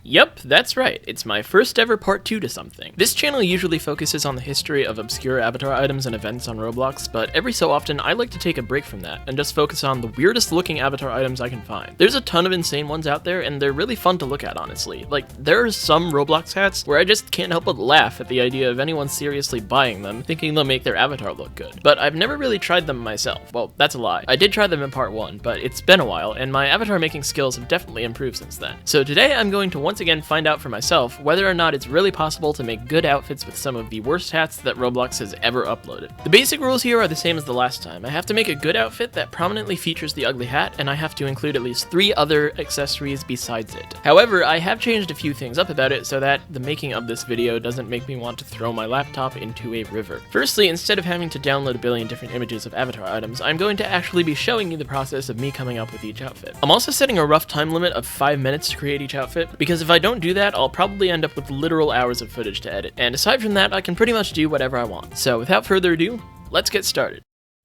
Yep, that's right, it's my first ever part 2 to something. This channel usually focuses on the history of obscure avatar items and events on Roblox, but every so often I like to take a break from that and just focus on the weirdest looking avatar items I can find. There's a ton of insane ones out there and they're really fun to look at, honestly. Like, there's some Roblox hats where I just can't help but laugh at the idea of anyone seriously buying them, thinking they'll make their avatar look good. But I've never really tried them myself. Well, that's a lie. I did try them in part 1, but it's been a while and my avatar making skills have definitely improved since then. So today I'm going to once again find out for myself whether or not it's really possible to make good outfits with some of the worst hats that Roblox has ever uploaded. The basic rules here are the same as the last time. I have to make a good outfit that prominently features the ugly hat, and I have to include at least 3 other accessories besides it. However, I have changed a few things up about it so that the making of this video doesn't make me want to throw my laptop into a river. Firstly, instead of having to download a billion different images of avatar items, I'm going to actually be showing you the process of me coming up with each outfit. I'm also setting a rough time limit of 5 minutes to create each outfit, because if I don't do that, I'll probably end up with literal hours of footage to edit. And aside from that, I can pretty much do whatever I want. So without further ado, let's get started.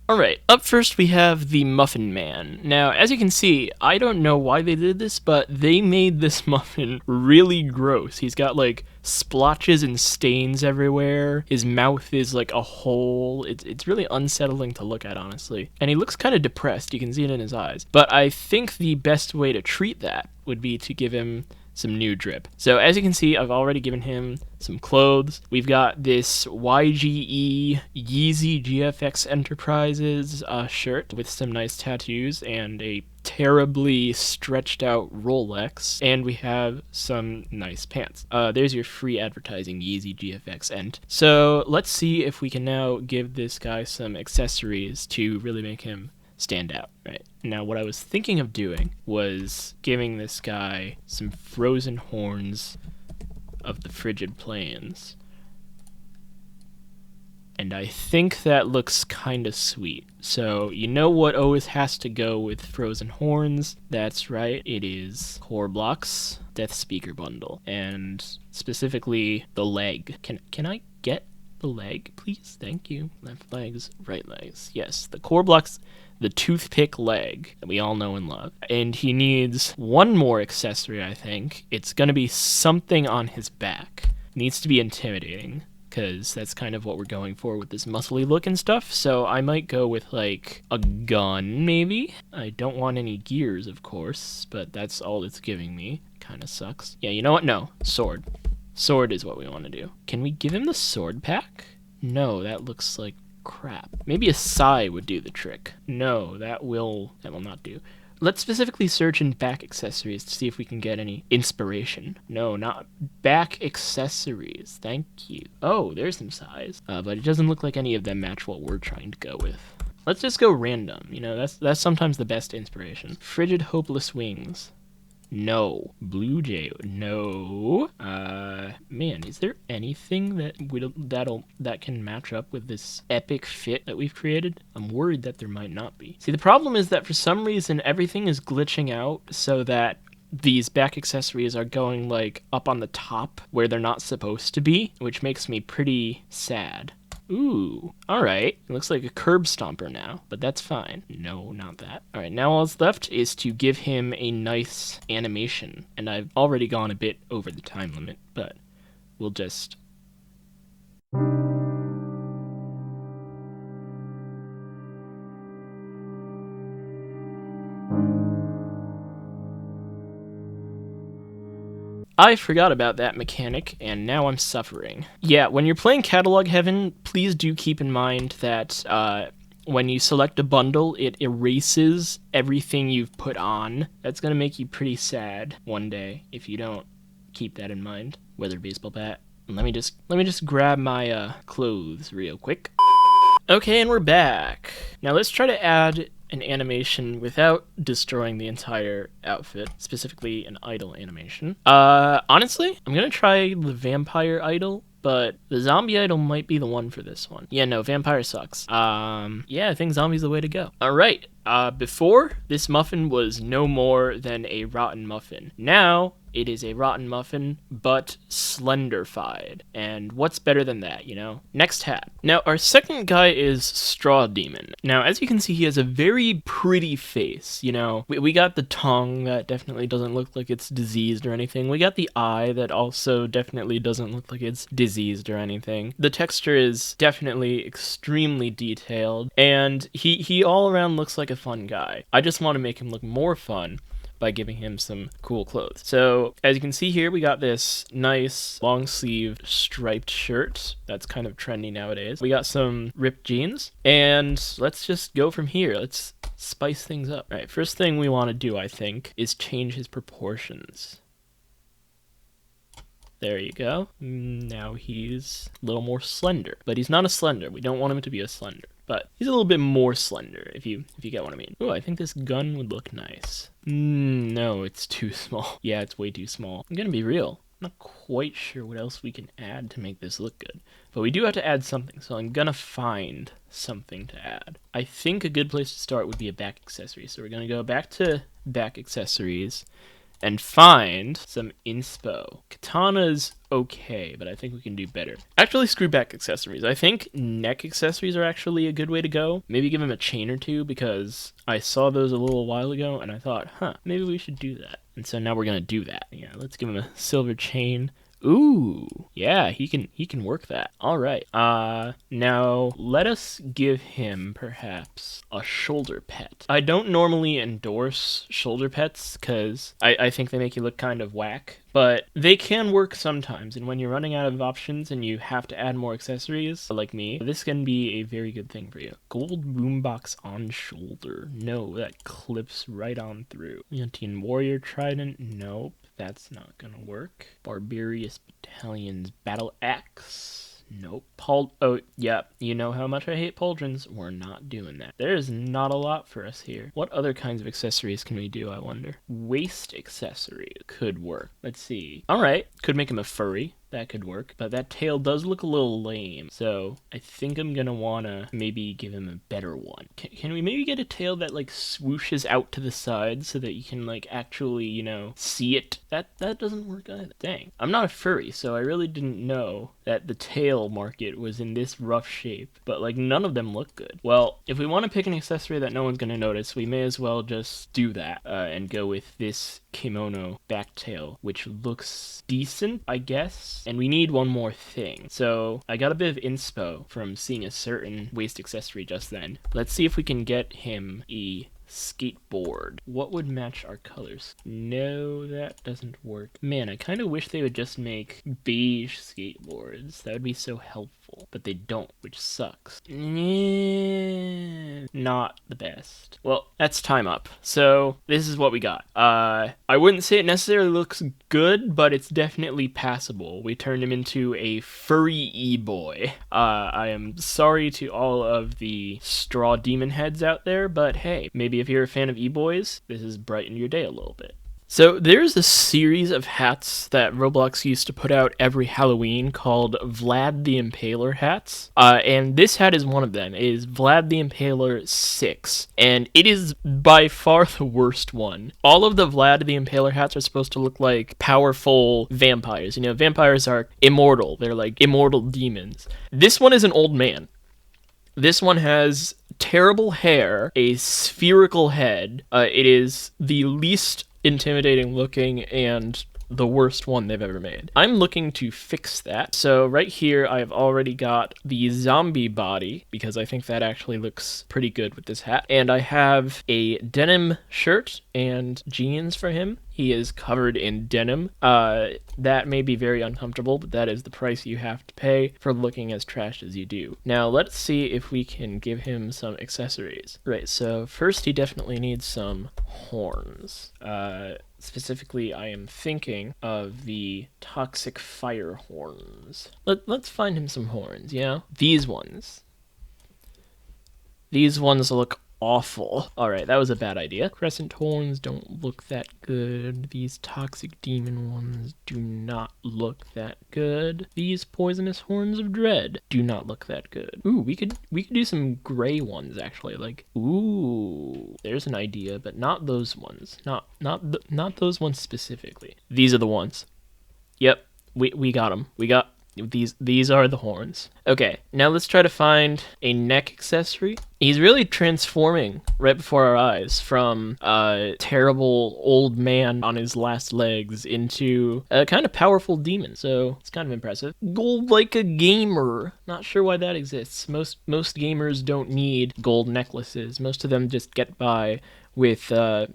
Alright, up first we have the Muffin Man. Now, as you can see, I don't know why they did this, but they made this muffin really gross. He's got like splotches and stains everywhere. His mouth is like a hole. It's really unsettling to look at, honestly. And he looks kind of depressed. You can see it in his eyes. But I think the best way to treat that would be to give him some new drip. So as you can see, I've already given him some clothes. We've got this YGE Yeezy GFX Enterprises shirt with some nice tattoos and a terribly stretched out Rolex, and we have some nice pants. There's your free advertising, Yeezy GFX Ent. So let's see if we can now give this guy some accessories to really make him stand out. Right now, what I was thinking of doing was giving this guy some frozen horns of the frigid plains, and I think that looks kind of sweet. So you know what always has to go with frozen horns? That's right, it is Roblox Death Speaker Bundle, and specifically the leg. Can I get the leg, please? Thank you. Left legs, right legs. Yes, the Roblox, the toothpick leg that we all know and love. And he needs one more accessory, I think. It's gonna be something on his back. It needs to be intimidating, because that's kind of what we're going for with this muscly look and stuff. So I might go with like a gun, maybe. I don't want any gears, of course, but that's all it's giving me. Kind of sucks. Yeah, you know what? No, sword. Sword is what we want to do. Can we give him the sword pack? No, that looks like crap. Maybe a sai would do the trick. No, that will not do. Let's specifically search in back accessories to see if we can get any inspiration. No, not back accessories. Thank you. Oh, there's some sais. But it doesn't look like any of them match what we're trying to go with. Let's just go random. You know, that's sometimes the best inspiration. Frigid hopeless wings. No. Blue jay. No. Man, is there anything that can match up with this epic fit that we've created? I'm worried that there might not be. See, the problem is that for some reason everything is glitching out so that these back accessories are going like up on the top where they're not supposed to be, which makes me pretty sad. Ooh, alright. It looks like a curb stomper now, but that's fine. No, not that. Alright, now all that's left is to give him a nice animation. And I've already gone a bit over the time limit, but we'll just... I forgot about that mechanic, and now I'm suffering. Yeah, when you're playing Catalog Heaven, please do keep in mind that when you select a bundle, it erases everything you've put on. That's gonna make you pretty sad one day if you don't keep that in mind. Weather baseball bat. Let me just grab my clothes real quick. Okay, and we're back. Now let's try to add an animation without destroying the entire outfit, specifically an idol animation. Honestly, I'm gonna try the vampire idol, but the zombie idol might be the one for this one. Yeah, no, vampire sucks. Yeah, I think zombie's the way to go. Alright, before, this muffin was no more than a rotten muffin. Now, It is a rotten muffin, but slenderfied. And what's better than that, you know? Next hat. Now, our second guy is Straw Demon. Now, as you can see, he has a very pretty face, you know? We got the tongue that definitely doesn't look like it's diseased or anything. We got the eye that also definitely doesn't look like it's diseased or anything. The texture is definitely extremely detailed, and he all around looks like a fun guy. I just want to make him look more fun by giving him some cool clothes. So as you can see here, we got this nice long sleeved striped shirt that's kind of trendy nowadays. We got some ripped jeans, and let's just go from here. Let's spice things up. All right, first thing we want to do, I think, is change his proportions. There you go. Now he's a little more slender, but he's not a slender. We don't want him to be a slender, but he's a little bit more slender, if you get what I mean. Oh, I think this gun would look nice. No, it's too small. Yeah, it's way too small. I'm gonna be real. I'm not quite sure what else we can add to make this look good, but we do have to add something, so I'm gonna find something to add. I think a good place to start would be a back accessory, so we're gonna go back to back accessories and find some inspo. Katana's okay, but I think we can do better. Actually, screw back accessories. I think neck accessories are actually a good way to go. Maybe give him a chain or two, because I saw those a little while ago and I thought, maybe we should do that. And so now we're gonna do that. Yeah, let's give him a silver chain. Ooh, yeah, he can work that. All right. Now let us give him perhaps a shoulder pet. I don't normally endorse shoulder pets because I think they make you look kind of whack, but they can work sometimes. And when you're running out of options and you have to add more accessories, like me, this can be a very good thing for you. Gold boombox on shoulder. No, that clips right on through. Leontine Warrior Trident. Nope. That's not gonna work. Barbarious Battalion's Battle Axe. Nope. Oh, yeah. You know how much I hate pauldrons. We're not doing that. There's not a lot for us here. What other kinds of accessories can we do, I wonder? Waist accessory could work. Let's see. All right. Could make him a furry. That could work, but that tail does look a little lame, so I think I'm gonna wanna maybe give him a better one. Can we maybe get a tail that like swooshes out to the side so that you can like actually, you know, see it? That doesn't work either. Dang. I'm not a furry, so I really didn't know that the tail market was in this rough shape, but like none of them look good. Well, if we want to pick an accessory that no one's gonna notice, we may as well just do that and go with this kimono back tail, which looks decent, I guess. And we need one more thing. So I got a bit of inspo from seeing a certain waist accessory just then. Let's see if we can get him a skateboard. What would match our colors? No, that doesn't work. Man, I kind of wish they would just make beige skateboards. That would be so helpful. But they don't, which sucks. Not the best. Well, that's time up. So this is what we got. I wouldn't say it necessarily looks good, but it's definitely passable. We turned him into a furry e-boy. I am sorry to all of the straw demon heads out there, but hey, maybe if you're a fan of e-boys, this has brightened your day a little bit. So there's a series of hats that Roblox used to put out every Halloween called Vlad the Impaler hats. And this hat is one of them. It is Vlad the Impaler 6. And it is by far the worst one. All of the Vlad the Impaler hats are supposed to look like powerful vampires. You know, vampires are immortal. They're like immortal demons. This one is an old man. This one has terrible hair, a spherical head. It is the least intimidating looking and the worst one they've ever made. I'm looking to fix that. So right here, I've already got the zombie body because I think that actually looks pretty good with this hat. And I have a denim shirt and jeans for him. He is covered in denim. That may be very uncomfortable, but that is the price you have to pay for looking as trashed as you do. Now, let's see if we can give him some accessories. Right, so first he definitely needs some horns. Specifically, I am thinking of the toxic fire horns. Let's find him some horns, you know? These ones. These ones look awful. Alright, that was a bad idea. Crescent horns don't look that good. These toxic demon ones do not look that good. These poisonous horns of dread do not look that good. Ooh, we could do some gray ones actually. Like, ooh, there's an idea, but not those ones. Not those ones specifically. These are the ones. Yep, we got them. We got these are the horns. Okay, now let's try to find a neck accessory. He's really transforming right before our eyes from a terrible old man on his last legs into a kind of powerful demon. So it's kind of impressive. Gold like a gamer. Not sure why that exists. Most gamers don't need gold necklaces. Most of them just get by with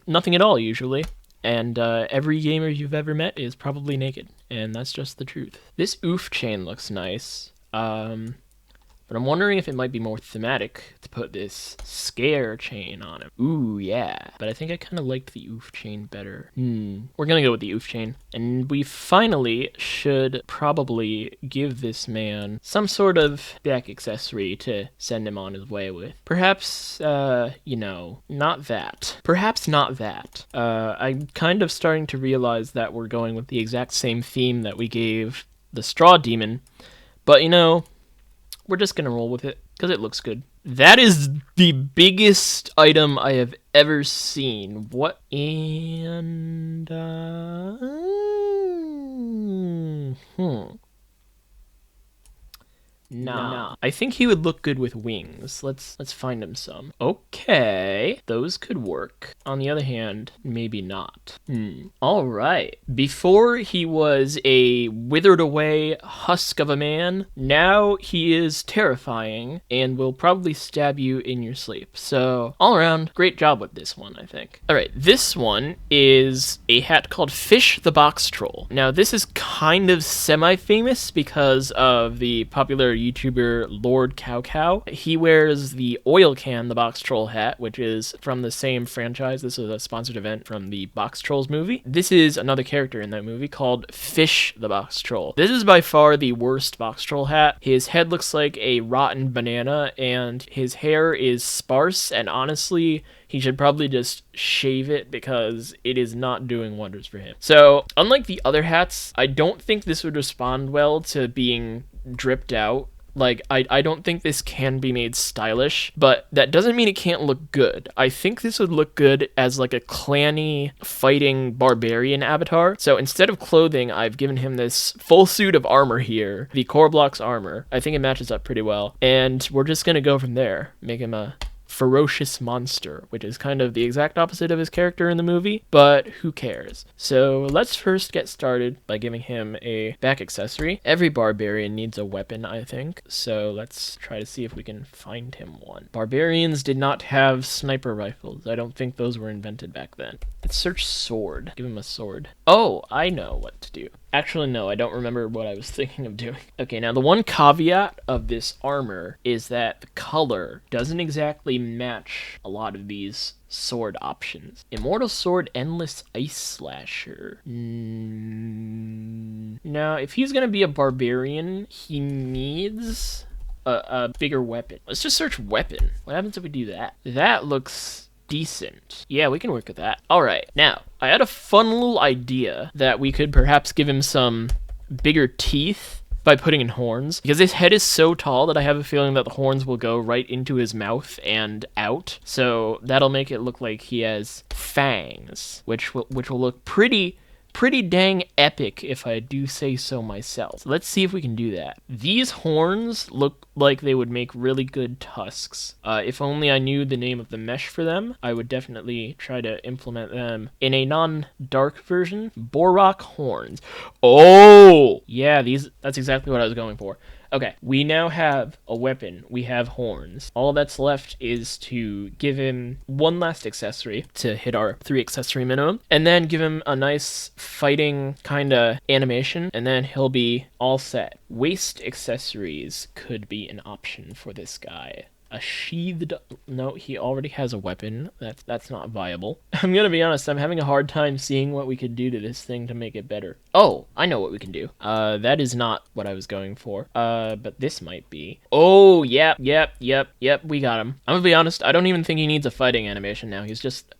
nothing at all usually. And every gamer you've ever met is probably naked, and that's just the truth. This oof chain looks nice, but I'm wondering if it might be more thematic to put this scare chain on him. Ooh, yeah, but I think I kind of liked the oof chain better. We're gonna go with the oof chain, and we finally should probably give this man some sort of back accessory to send him on his way with. Perhaps, you know, not that. Perhaps not that. I'm kind of starting to realize that we're going with the exact same theme that we gave the straw demon, but you know, we're just gonna roll with it because it looks good. That is the biggest item I have ever seen. What? And Nah. I think he would look good with wings. Let's find him some. Okay, those could work. On the other hand, maybe not. All right. Before he was a withered away husk of a man, now he is terrifying and will probably stab you in your sleep. So all around, great job with this one, I think. All right, this one is a hat called Fish the Box Troll. Now this is kind of semi-famous because of the popular YouTuber Lord Cow Cow. He wears the oil can, the Box Troll hat, which is from the same franchise. This is a sponsored event from the Box Trolls movie. This is another character in that movie called Fish the Box Troll. This is by far the worst Box Troll hat. His head looks like a rotten banana, and his hair is sparse, and honestly, he should probably just shave it because it is not doing wonders for him. So, unlike the other hats, I don't think this would respond well to being dripped out. Like, I don't think this can be made stylish, but that doesn't mean it can't look good. I think this would look good as like a clanny fighting barbarian avatar. So instead of clothing, I've given him this full suit of armor here, the core blocks armor. I think it matches up pretty well. And we're just gonna go from there, make him a ferocious monster, which is kind of the exact opposite of his character in the movie, but who cares? So let's first get started by giving him a back accessory. Every barbarian needs a weapon, I think, so let's try to see if we can find him one. Barbarians did not have sniper rifles. I don't think those were invented back then. Let's search sword. Give him a sword. Oh, I know what to do. Actually, no, I don't remember what I was thinking of doing. Okay, now the one caveat of this armor is that the color doesn't exactly match a lot of these sword options. Immortal Sword, Endless Ice Slasher. Now, if he's gonna be a barbarian, he needs a bigger weapon. Let's just search weapon. What happens if we do that? That looks decent. Yeah, we can work with that. All right, now, I had a fun little idea that we could perhaps give him some bigger teeth by putting in horns, because his head is so tall that I have a feeling that the horns will go right into his mouth and out. So that'll make it look like he has fangs, which will look pretty dang epic if I do say so myself. So let's see if we can do that. These horns look like they would make really good tusks. If only I knew the name of the mesh for them, I would definitely try to implement them in a non-dark version. Borak horns. Oh! Yeah, that's exactly what I was going for. Okay, we now have a weapon. We have horns. All that's left is to give him one last accessory to hit our 3 accessory minimum, and then give him a nice fighting kind of animation, and then he'll be all set. Waist accessories could be an option for this guy. A sheathed... No, he already has a weapon. That's not viable. I'm gonna be honest, I'm having a hard time seeing what we could do to this thing to make it better. Oh, I know what we can do. That is not what I was going for. But this might be. Oh, yep, we got him. I'm gonna be honest, I don't even think he needs a fighting animation now. He's just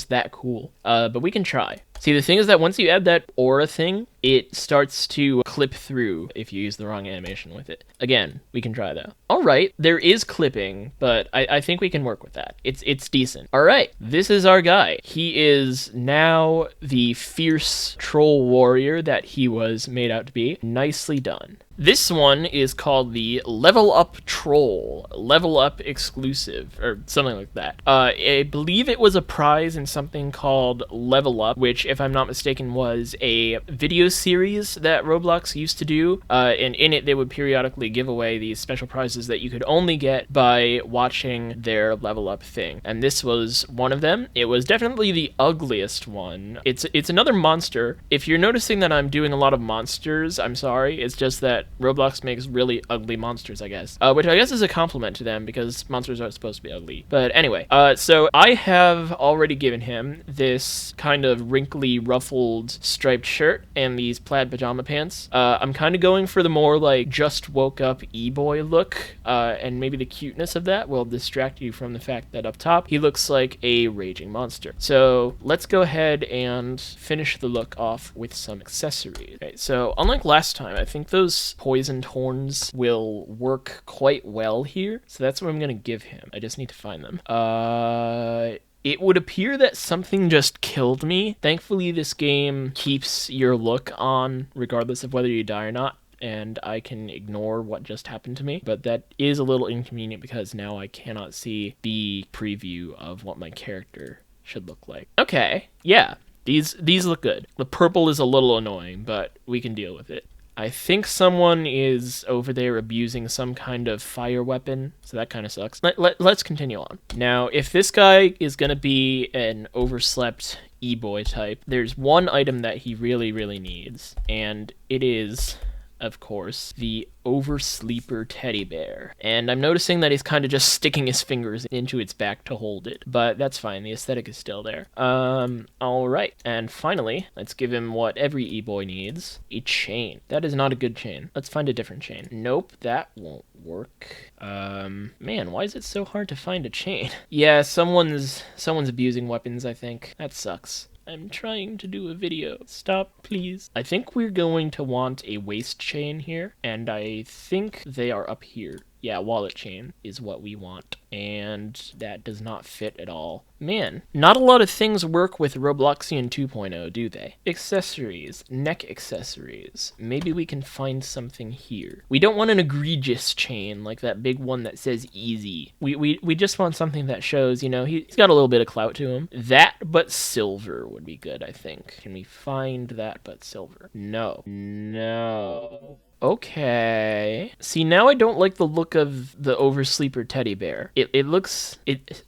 that cool. But we can try. See, the thing is that once you add that aura thing, it starts to clip through if you use the wrong animation with it. Again, we can try though. All right, there is clipping, but I think we can work with that. It's decent. All right, this is our guy. He is now the fierce troll warrior that he was made out to be. Nicely done. This one is called the Level Up Troll, Level Up Exclusive, or something like that. I believe it was a prize in something called Level Up, which, if I'm not mistaken, was a video series that Roblox used to do, and in it they would periodically give away these special prizes that you could only get by watching their Level Up thing. And this was one of them. It was definitely the ugliest one. It's another monster. If you're noticing that I'm doing a lot of monsters, I'm sorry. It's just that Roblox makes really ugly monsters, I guess. Which I guess is a compliment to them, because monsters aren't supposed to be ugly. But anyway, so I have already given him this kind of wrinkly, ruffled, striped shirt and these plaid pajama pants. I'm kind of going for the more, like, just woke up e-boy look, and maybe the cuteness of that will distract you from the fact that up top, he looks like a raging monster. So let's go ahead and finish the look off with some accessories. Okay, so unlike last time, I think those poisoned horns will work quite well here. So that's what I'm going to give him. I just need to find them. It would appear that something just killed me. Thankfully, this game keeps your look on regardless of whether you die or not, and I can ignore what just happened to me. But that is a little inconvenient because now I cannot see the preview of what my character should look like. Okay, yeah, these look good. The purple is a little annoying, but we can deal with it. I think someone is over there abusing some kind of fire weapon, so that kind of sucks. Let's continue on. Now, if this guy is going to be an overslept e-boy type, there's one item that he really, really needs, and it is, of course, the oversleeper teddy bear. And I'm noticing that he's kind of just sticking his fingers into its back to hold it, but that's fine. The aesthetic is still there. All right. And finally, let's give him what every e-boy needs, a chain. That is not a good chain. Let's find a different chain. Nope, that won't work. Man, why is it so hard to find a chain? Yeah, someone's abusing weapons, I think. That sucks. I'm trying to do a video. Stop, please. I think we're going to want a waist chain here, and I think they are up here. Yeah, wallet chain is what we want, and that does not fit at all. Man, not a lot of things work with Robloxian 2.0, do they? Accessories, neck accessories. Maybe we can find something here. We don't want an egregious chain like that big one that says easy. We just want something that shows, you know, he's got a little bit of clout to him. That but silver would be good, I think. Can we find that but silver? No. Okay. See, now I don't like the look of the oversleeper teddy bear.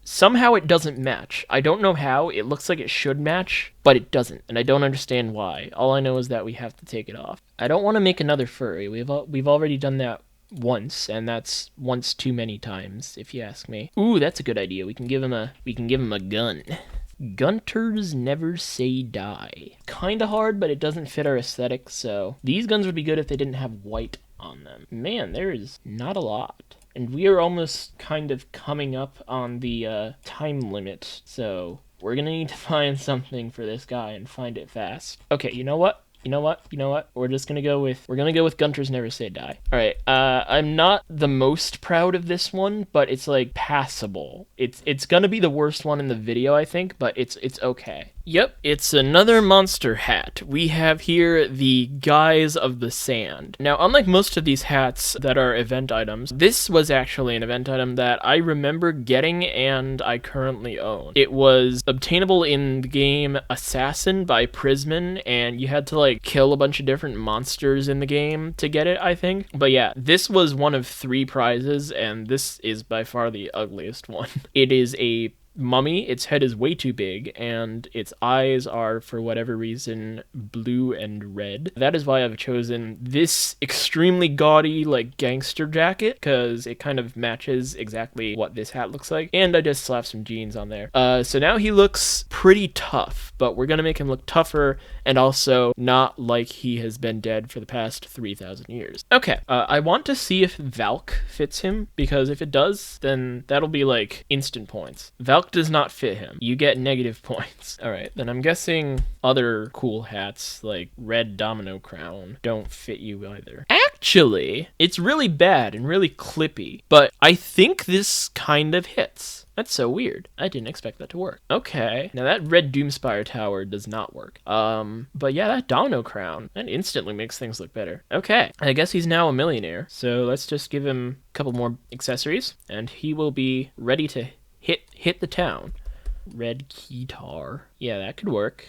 Somehow it doesn't match. I don't know how. It looks like it should match, but it doesn't, and I don't understand why. All I know is that we have to take it off. I don't want to make another furry. We've already done that once, and that's once too many times, if you ask me. Ooh, that's a good idea. We can give him a gun. Gunters never say die. Kinda hard, but it doesn't fit our aesthetic, so these guns would be good if they didn't have white on them. Man, there is not a lot. And we are almost kind of coming up on the time limit, so we're gonna need to find something for this guy and find it fast. Okay, you know what? We're gonna go with Gunters Never Say Die. Alright, I'm not the most proud of this one, but it's like passable. It's gonna be the worst one in the video, I think, but it's okay. Yep, it's another monster hat. We have here the Guise of the Sand. Now, unlike most of these hats that are event items, this was actually an event item that I remember getting and I currently own. It was obtainable in the game Assassin by Prisman, and you had to like kill a bunch of different monsters in the game to get it, I think. But yeah, this was one of 3 prizes, and this is by far the ugliest one. It is a mummy, its head is way too big, and its eyes are, for whatever reason, blue and red. That is why I've chosen this extremely gaudy, like, gangster jacket, because it kind of matches exactly what this hat looks like. And I just slapped some jeans on there. So now he looks pretty tough, but we're gonna make him look tougher and also not like he has been dead for the past 3,000 years. Okay, I want to see if Valk fits him, because if it does, then that'll be like instant points. Valk does not fit him. You get negative points. All right, then I'm guessing other cool hats like red domino crown don't fit you either. Actually, it's really bad and really clippy, but I think this kind of hits. That's so weird. I didn't expect that to work. Okay, now that red Doomspire tower does not work. But yeah, that domino crown, that instantly makes things look better. Okay, I guess he's now a millionaire, so let's just give him a couple more accessories, and he will be ready to hit the town. Red keytar. Yeah, that could work.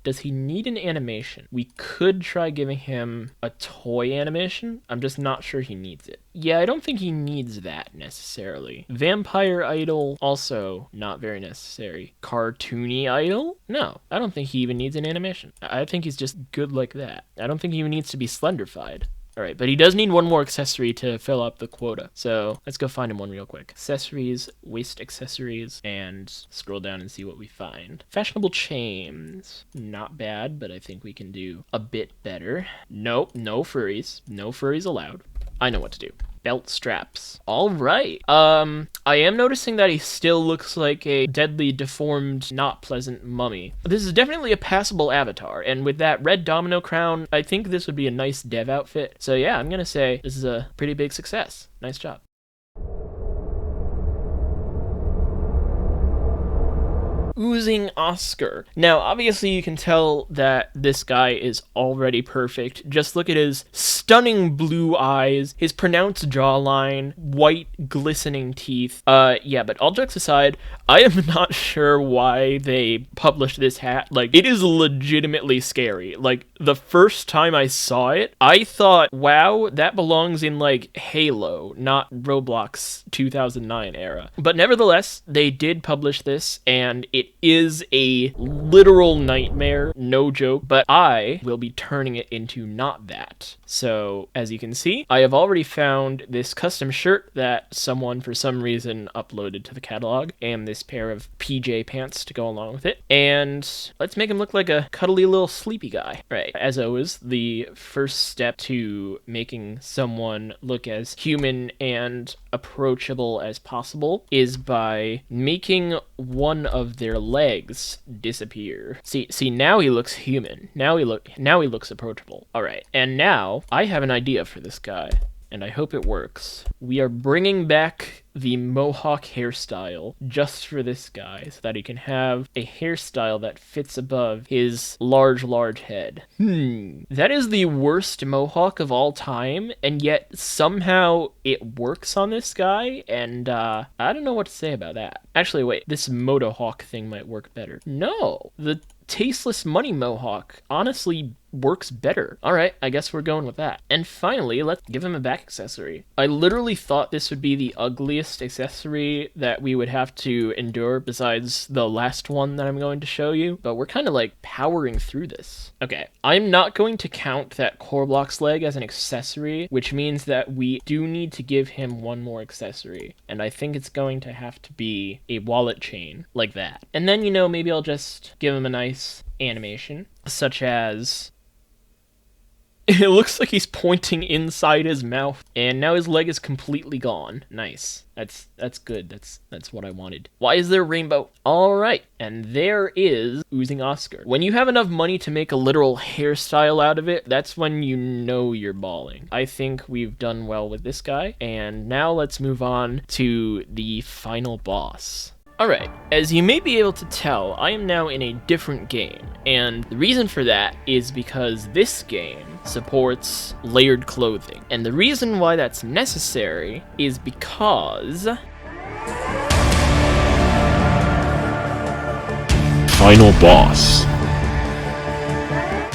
Does he need an animation? We could try giving him a toy animation. I'm just not sure he needs it. Yeah, I don't think he needs that necessarily. Vampire idol, also not very necessary. Cartoony idol? No, I don't think he even needs an animation. I think he's just good like that. I don't think he even needs to be slenderfied. All right, but he does need one more accessory to fill up the quota. So let's go find him one real quick. Accessories, waist accessories, and scroll down and see what we find. Fashionable chains. Not bad, but I think we can do a bit better. Nope, no furries. No furries allowed. I know what to do. Belt straps. All right. I am noticing that he still looks like a deadly, deformed, not pleasant mummy. This is definitely a passable avatar, and with that red domino crown, I think this would be a nice dev outfit. So yeah, I'm gonna say this is a pretty big success. Nice job. Oozing Oscar. Now, obviously you can tell that this guy is already perfect. Just look at his stunning blue eyes, his pronounced jawline, white glistening teeth. Yeah, but all jokes aside, I am not sure why they published this hat. Like, it is legitimately scary. Like, the first time I saw it, I thought, wow, that belongs in, like, Halo, not Roblox 2009 era. But nevertheless, they did publish this, and it is a literal nightmare, no joke, but I will be turning it into not that. So, as you can see, I have already found this custom shirt that someone, for some reason, uploaded to the catalog, and this pair of PJ pants to go along with it, and let's make him look like a cuddly little sleepy guy. Right, as always, the first step to making someone look as human and approachable as possible is by making one of their legs disappear. See, now he looks human. Now he looks approachable. All right, and now I have an idea for this guy, and I hope it works. We are bringing back the mohawk hairstyle just for this guy, so that he can have a hairstyle that fits above his large head. That is the worst mohawk of all time, and yet somehow it works on this guy, and I don't know what to say about that. Actually, wait, this motohawk thing might work better. No, the tasteless money mohawk honestly works better. All right, I guess we're going with that. And finally, let's give him a back accessory. I literally thought this would be the ugliest accessory that we would have to endure besides the last one that I'm going to show you, but we're kind of like powering through this. Okay, I'm not going to count that core block's leg as an accessory, which means that we do need to give him one more accessory, and I think it's going to have to be a wallet chain like that. And then, you know, maybe I'll just give him a nice animation, such as it looks like he's pointing inside his mouth, and now his leg is completely gone. Nice. That's good. That's what I wanted. Why is there rainbow? All right, and there is Oozing Oscar. When you have enough money to make a literal hairstyle out of it, that's when you know you're balling. I think we've done well with this guy, and now let's move on to the final boss. Alright, as you may be able to tell, I am now in a different game, and the reason for that is because this game supports layered clothing. And the reason why that's necessary is because final boss.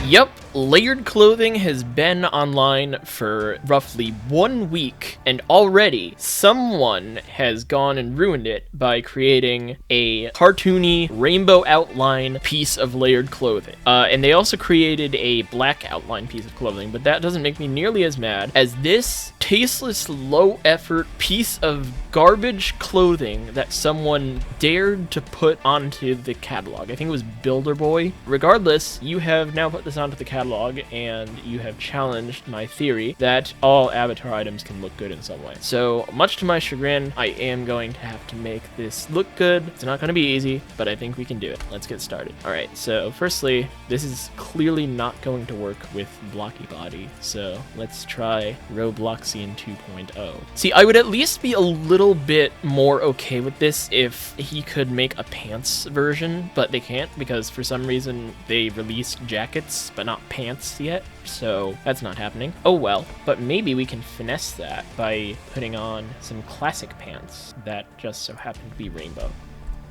Yep, Layered clothing has been online for roughly 1 week, and already someone has gone and ruined it by creating a cartoony rainbow outline piece of layered clothing. And they also created a black outline piece of clothing, but that doesn't make me nearly as mad as this tasteless, low-effort piece of garbage clothing that someone dared to put onto the catalog. I think it was Builder Boy. Regardless, you have now put this onto the catalog, and you have challenged my theory that all avatar items can look good in some way. So, much to my chagrin, I am going to have to make this look good. It's not going to be easy, but I think we can do it. Let's get started. Alright, so firstly, this is clearly not going to work with blocky body, so let's try Robloxian 2.0. See, I would at least be a little bit more okay with this if he could make a pants version, but they can't because for some reason they released jackets but not pants yet, so that's not happening. Oh well, but maybe we can finesse that by putting on some classic pants that just so happen to be rainbow.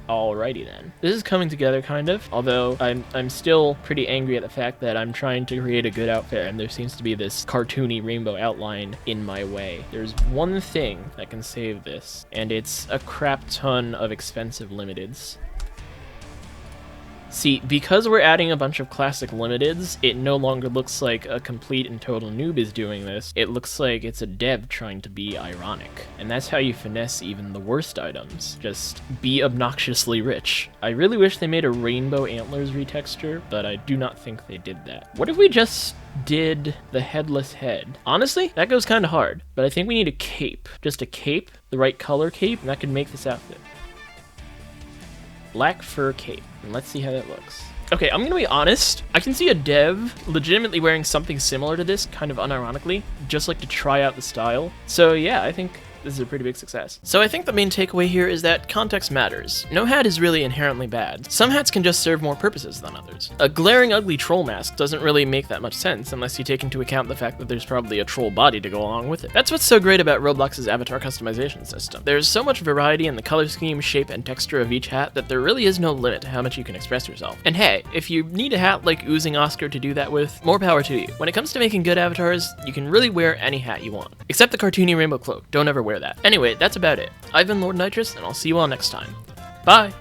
Alrighty then. This is coming together kind of, although I'm still pretty angry at the fact that I'm trying to create a good outfit and there seems to be this cartoony rainbow outline in my way. There's one thing that can save this, and it's a crap ton of expensive limiteds. See, because we're adding a bunch of classic limiteds, it no longer looks like a complete and total noob is doing this. It looks like it's a dev trying to be ironic. And that's how you finesse even the worst items. Just be obnoxiously rich. I really wish they made a rainbow antlers retexture, but I do not think they did that. What if we just did the headless head? Honestly, that goes kind of hard, but I think we need a cape. Just a cape, the right color cape, and that could make this outfit. Black fur cape, and let's see how that looks. Okay, I'm gonna be honest, I can see a dev legitimately wearing something similar to this, kind of unironically, just like to try out the style. So yeah, I think this is a pretty big success. So I think the main takeaway here is that context matters. No hat is really inherently bad. Some hats can just serve more purposes than others. A glaring ugly troll mask doesn't really make that much sense unless you take into account the fact that there's probably a troll body to go along with it. That's what's so great about Roblox's avatar customization system. There's so much variety in the color scheme, shape, and texture of each hat that there really is no limit to how much you can express yourself. And hey, if you need a hat like Oozing Oscar to do that with, more power to you. When it comes to making good avatars, you can really wear any hat you want. Except the cartoony rainbow cloak. Don't ever wear that. Anyway, that's about it. I've been Lord Nitrous, and I'll see you all next time. Bye!